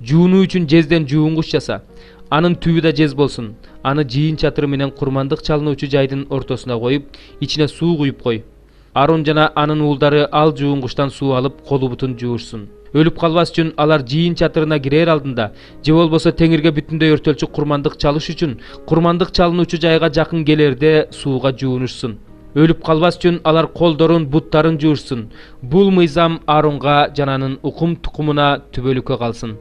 Жуунуу үчүн жезден жуунгуч жаса. Анын түбү да жез болсун. Аны жыйын чатыры менен курмандык чалынуучу жайдын ортосуна коюп, ичине суу куюп кой. Арон жана анын уулдары ал жуунгучтан суу алып, колу бутун жуушсун. Өлүп калбас үчүн алар жыйын чатырына кирер алдында, же болбосо теңирге бүтүндөй өртөлчү курмандык чалыш үчүн курмандык чалынуучу жайга жакын келерде сууга жуунушсун. Өлүп калбас үчүн алар колдорун, буттарын жуушсун. Бул мыйзам Аронго жана анын укум тукумуна түбөлүккө калсын.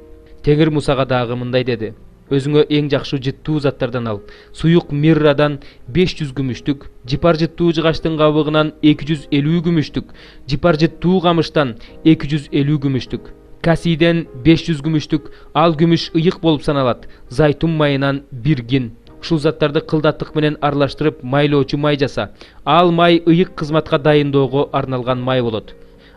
Теңир Мусага дагы мындай деди: өзүңө эң жакшы жыттуу заттардан ал. Суюк миррадан 500 күмүштүк, жипар жыттуу жыгачтын кабыгынан 250 күмүштүк, жипар жыттуу камыштан 250 күмүштүк, касийден 500 күмүштүк, ал күмүш ыйык болуп саналат. Зайтун майынан 1 гин. Ушул заттарды кылдаттык менен аралаштырып майлоочу май жаса. Ал май ыйык кызматка дайындоого арналган май болот.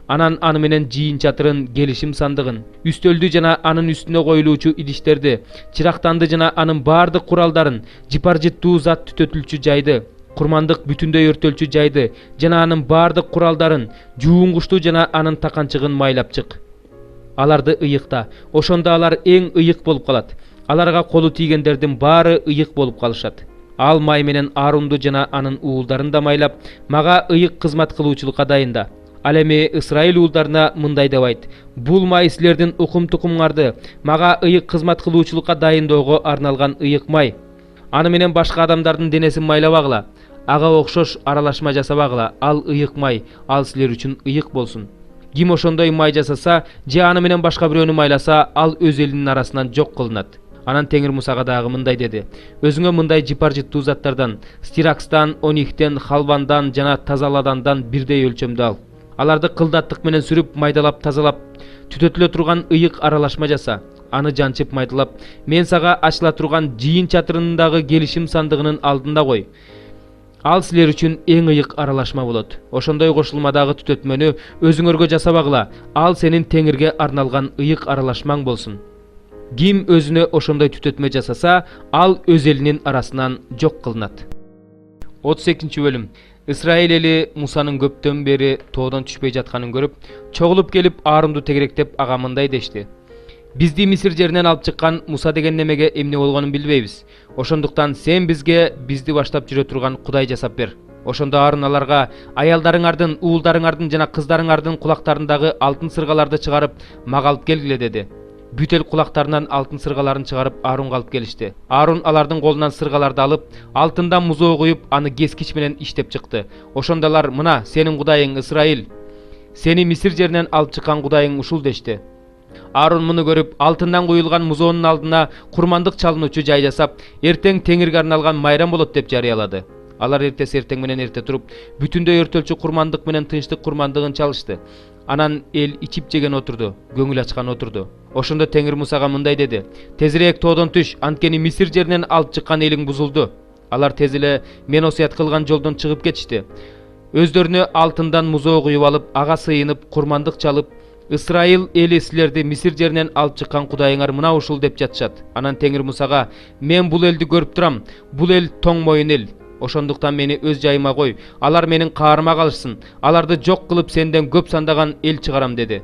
Анан аны менен жыйын чатырын, келишим сандыгын, үстөлдү жана анын үстүнө коюлуучу идиштерди, чырактанды жана анын баардык куралдарын, жипар жыттуу зат түтөтүлчү жайды, курмандык бүтүндөй өртөлчү жайды жана анын баардык куралдарын, жуунгучту жана анын таканчыгын майлап чык. Аларды ыйыкта. Ошондо алар эң ыйык болуп калат. Аларга колу тийгендердин баары ыйык болуп калышат. Ал май менен Арунду жана анын уулдарын да майлап, мага ыйык кызмат кылуучулукка дайында. Ал эми Исраил уулдарына мындай деп айт: бул май силердин укум тукумуңарды мага ыйык кызмат кылуучулукка дайындоого арналган ыйык май. Аны менен башка адамдардын денесин майлабагыла, ага окшош аралашма жасабагыла. Ал ыйык май, ал силер үчүн ыйык болсун. Ким ошондой май жасаса, же аны менен башка бирөөнү майласа, ал өз элинин арасынан жок кылынат. Анан Теңир Мусага дагы мындай деди: өзүңө мындай жипар жыттуу заттардан, стиракстан, ониктен, халвандан жана тазаладандан бирдей өлчөмдө ал. Аларды кылдаттык менен сүрүп, майдалап, тазалап, түтөтүлө турган ыйык аралашма жаса. Аны жанчып майдалап, мен сага ачыла турган жыйын чатырындагы келишим сандыгынын алдында кой. Ал силер үчүн эң ыйык аралашма болот. Ошондой кошулмадагы түтөтмөнү өзүңөргө жасабагыла. Ал сенин Теңирге арналган ыйык аралашмаң болсун. Ким өзүнө ошондой түтөтмө жасаса, ал өз элинин арасынан жок кылынат. 32 бөлүм. Исраил эли Мусанын көптөн бери тоодон түшпөй жатканын көрүп, чогулуп келип Арунду тегеректеп ага мындай дешти: бизди Мисир жеринен алып чыккан Муса деген немеге эмне болгонун билбейбиз. Ошондуктан сен бизге бизди баштап жүрө турган Кудай жасап бер. Ошондо Арун аларга аялдарыңардын, уулдарыңардын жана кыздарыңардын кулактарындагы алтын сыргаларды чыгарып, мага алып келгиле деди. Бүт эл кулактарынан алтын сыргаларын чыгарып Арунга алып келишти. Арун алардын колунан сыргаларды алып, алтындан музоо куюп, аны кескич менен иштеп чыкты. Ошондо алар: мына сенин Кудайың Исраил, сени Мисир жеринен алып чыккан Кудайың ушул дешти. Арун муну көрүп, алтындан куюлган музоонун алдына курмандык чалынуучу жай жасап, эртең Теңирге арналган майрам болот деп жарыялады. Алар эртеси эртең менен эрте туруп, бүтүндөй өртөлчү курмандык менен тынчтык курмандыгын чалышты. Анан эл ичип жеген отурду, көңүл ачкан отурду. Ошондо Теңир Мусага мындай деди: тезирээк тоодон түш, анткени Мисир жеринен алып чыккан элиң бузулду. Алар тез эле мен осуят кылган жолдон чыгып кетишти. Өздөрүнө алтындан музоо куюп алып, ага сыйынып, курмандык чалып, Исраил эли силерди Мисир жеринен алып чыккан Кудайыңар мына ушул деп жатышат. Анан Теңир Мусага: мен бул элди көрүп турам. Бул эл тоң моюн эл. Ошондуктан мени өз жайыма кой. Алар менин каарыма калышсын. Аларды жок кылып сенден көп сандаган эл чыгарам деди.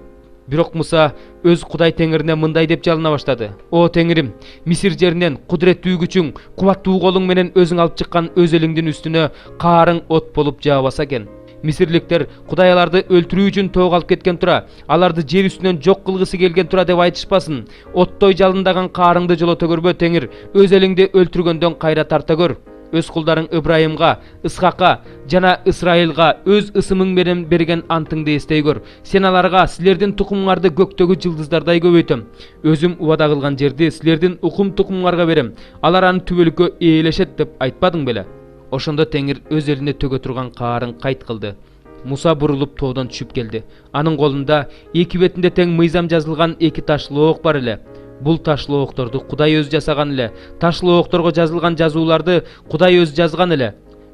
Бирок Муса өз Кудай Теңирине мындай деп жалына баштады: о Теңирим, Мисир жеринен кудуреттүү күчүң, кубаттуу колуң менен өзүң алып чыккан өз элиңдин үстүнө каарың от болуп жаабаса экен. Мисирликтер Кудай аларды өлтүрүү үчүн тоого алып кеткен тура, аларды жер үстүнөн жок кылгысы келген тура деп айтышпасын. Оттой жалындаган каарыңды жолото көрбө Теңир, өз элиңди өлтүргөндөн кайра тарта көр. Өз кулдарың Ибрайымга, Исхакка жана Исраилга өз ысымың менен берген антыңды эстей көр. Сен аларга силердин тукумуңарды көктөгү жылдыздардай көбөйтөм. Өзүм убада кылган жерди силердин укум тукумуңарга берем. Алар аны түбөлүккө ээлешет деп айтпадың беле? Ошондо Теңир өз элине төгө турган каарын кайт кылды. Муса бурулуп тоодон түшүп келди. Анын колунда эки бетинде тең мыйзам жазылган эки ташлуу ок бар эле. Бул ташлуу окторду Кудай өзү жасаган эле. Ташлуу окторго жазылган жазууларды Кудай өзү жазган эле.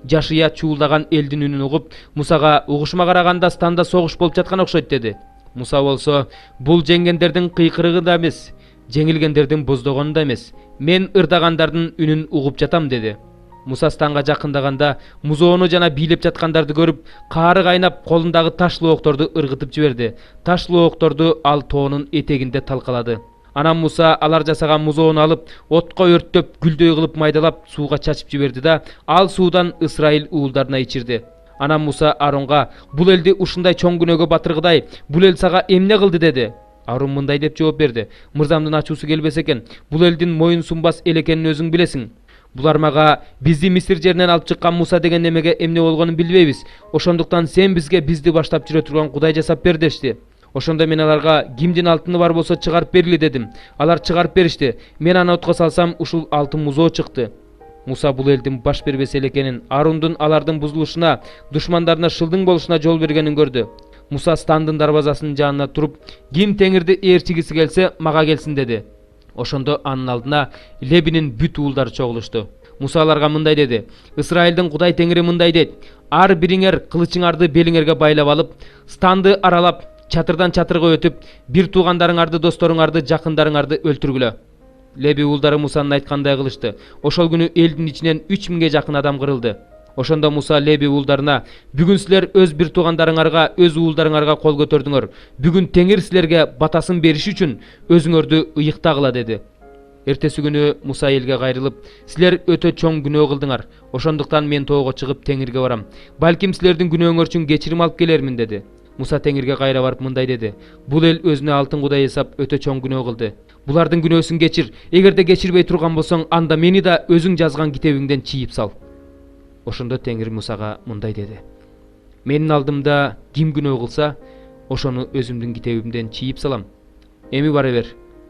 Жашыя чуулдаган элдин үнүн угуп, Мусага: угушума караганда станда согуш болуп жаткан окшойт деди. Муса болсо: бул жеңгендердин кыйкырыгы да эмес, жеңилгендердин боздогону да эмес. Мен ырдагандардын үнүн угуп жатам деди. Муса станга жакындаганда музоону жана бийлеп жаткандарды көрүп, каары кайнап, колундагы ташлуу окторду ыргытып жиберди. Ташлуу окторду ал тоонун этегинде талкалады. Анан Муса алар жасаган музоону алып, отко өрттөп, гүлдөй кылып майдалап, сууга чачып жиберди да, ал суудан Ысрайыл уулдарына ичирди. Анан Муса Аронга: "Бул элди ушундай чоң күнөөгө батыргыдай, бул эл сага эмне кылды?" деди. Арон мындай деп жооп берди: "Мырзамдын ачуусу келбесе экен, бул элдин моюн сунбас эл экенин өзүң билесиң. Булар мага бизди Мисир жеринен алып чыккан Муса деген немеге эмне болгонун билбейбиз. Ошондуктан сен бизге бизди баштап жүрө турган Кудай жасап бер" дешти. Ошондо мен аларга: "Кимдин алтыны бар болсо чыгарып бергиле" дедим. Алар чыгарып беришти. Мен аны отко салсам, ушул алтын музоо чыкты. Муса бул элдин баш бербес эл экенин, Арундун алардын бузулушуна, душмандарына шылдың болушуна жол бергенин көрдү. Муса стандын дарбазасынын жанына туруп: "Ким теңирди ээрчигиси келсе, мага келсин" деди. Ошондо анын алдына Лебинин бүт уулдары чогулушту. Муса аларга мындай деди: "Ысрайылдын Кудай Теңири мындай дейт: Ар бириңер кылычыңарды белиңерге байлап алып, станды аралап, чатырдан чатырга өтүп, бир туугандарыңарды, досторуңарды, жакындарыңарды өлтүргүлө." Леби уулдары Мусанын айткандай кылышты. Ошол күнү элдин ичинен 3000ге жакын адам кырылды. Ошондо Муса Леби уулдарына: "Бүгүн силер өз бир туугандарыңарга, өз уулдарыңарга кол көтөрдүңөр. Бүгүн Теңир силерге батасын бериш үчүн өзүңөрдү ыйыктагыла" деди. Эртеси күнү Муса элге кайрылып: "Силер өтө чоң күнөө кылдыңар. Ошондуктан мен тоого чыгып Теңирге барам. Балким силердин күнөөңөр үчүн кечирим алып келермин" деди. Муса Теңирге кайра барып мындай деди: "Бул эл өзүнө алтын кудай эсап өтө чоң күнөө кылды. Булардын күнөөсүн кечир. Эгерде кечирбей турган болсоң, анда мени да өзүң жазган китебиңден чийип сал." Ошондо Теңир Мусага мындай деди: "Менин алдымда ким күнөө кылса, ошону өзүмдүн китебимден чийип салам. Эми бара бер.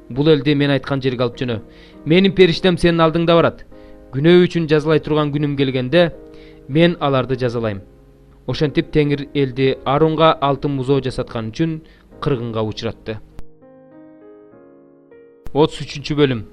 Бул элди мен айткан жерге алып жөнө. Менин периштем сенин алдыңда барат. Күнөө үчүн жазалай турган күнүм келгенде, мен аларды жазалайм." Ошентип Теңир элди Аронга алтын музоо жасаткан үчүн кыргынга учуратты. 33 бөлүм.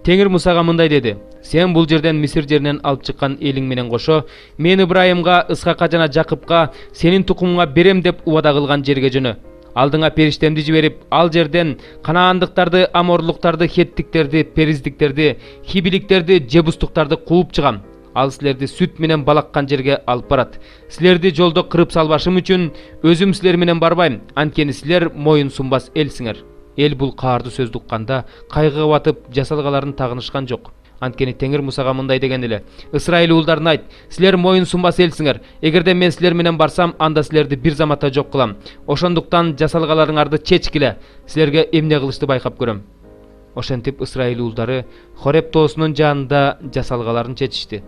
Теңир Мусага мындай деди: "Сен бул жерден, Мисир жеринен алып чыккан элиң менен кошо, мен Ибрайымга, Ысхакка жана Жакыпка сенин тукумуңа берем деп убада кылган жерге жөнө. Алдыңа периштемди жиберип, ал жерден Канаандыктарды, Аморлуктарды, Хеттиктерди, Периздиктерди, Хибиликтерди, Жебустуктарды кууп чыгам. Ал силерди сүт менен балаккан жерге алып барат. Силерди жолдо кырып салбашым үчүн өзүм силер менен барбайм, анткени силер моюн сунбас элсиңер." Эл бул каардуу сөздү укканда кайгыга батып, жасалгаларын тагынышкан жок. Анткени Теңир Мусага мындай деген эле: "Ысрайыл уулдарына айт: Силер моюн сунбас элсиңер. Эгерде мен силер менен барсам, анда силерди бир заматта жок кылам. Ошондуктан жасалгаларыңарды чечкиле. Силерге эмне кылышты байкап көрөм." Ошентип Ысрайыл уулдары Хореп тоосунун жанында жасалгаларын чечишти.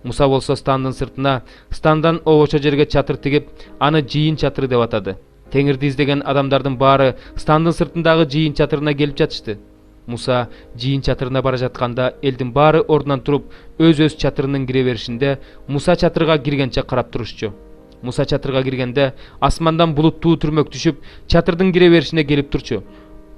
Муса болсо стандын сыртына, стандан обочо жерге чатыр тигип, аны жыйын чатыры деп атады. Теңирди издеген адамдардын баары стандын сыртындагы жыйын чатырына келип жатышты. Муса жыйын чатырына бара жатканда элдин баары ордунан туруп, өз чатырынын кире беришинде Муса чатырга киргенче карап турушчу. Муса чатырга киргенде асмандан булуттуу түрмөк түшүп, чатырдын кире беришине келип турчу.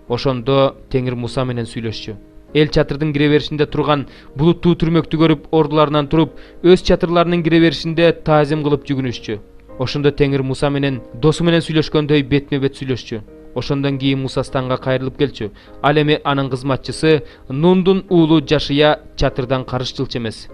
Ошондо Теңир Муса менен сүйлөшчү. Эл чатырдын кире беришинде турган булуттуу түрмөктү көрүп, ордуларынан туруп, өз чатырларынын кире беришинде таазим кылып жүгүнүшчү. Ошондо Теңир Муса менен досу менен сүйлөшкөндөй бетме бет сүйлөшчү. Ошондон кийин Муса станга кайрылып келчү. Ал эми анын кызматчысы Нундун уулу Жашия чатырдан карыш жылчу эмес.